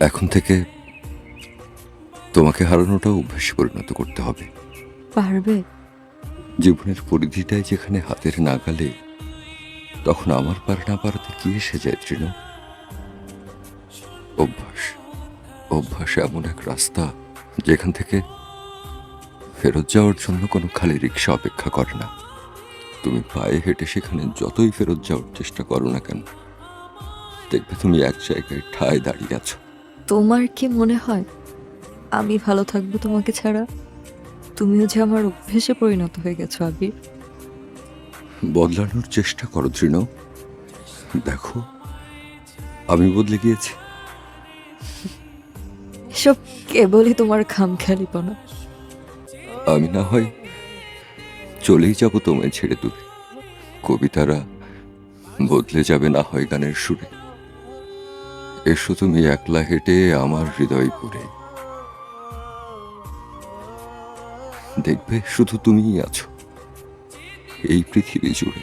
এখন থেকে তোমাকে হারানোটাও অভ্যাসে পরিণত করতে হবে। পারবে? জীবনের পরিধিটাই যেখানে হাতের নাগালে, তখন আমার পার না পারাতে কি এসে যায় তৃণ? অভ্যাস, অভ্যাস এমন এক রাস্তা যেখান থেকে ফেরত যাওয়ার জন্য কোনো খালি রিক্সা অপেক্ষা করে না। তুমি পায়ে হেঁটে সেখানে যতই ফেরত যাওয়ার চেষ্টা করো না কেন, দেখবে তুমি এক জায়গায় ঠায় দাঁড়িয়ে আছো। তোমার কি মনে হয় আমি ভালো থাকবো তোমাকে ছাড়া? তুমিও যে আমার অভ্যেসে পরিণত হয়ে গেছো আবির। বদলানোর চেষ্টা করো তৃণ, দেখো আমি বদলে গিয়েছি। এসব কেবলই তোমার খামখেয়ালিপনা। আমি না হয় চলেই যাব তোমায় ছেড়ে দূরে, কবিতারা বদলে যাবে না হয় গানের সুরে। এসো তুমি একলা হেঁটে আমার হৃদয় পুরে, দেখবে শুধু তুমিই আছো এই পৃথিবী জুড়ে।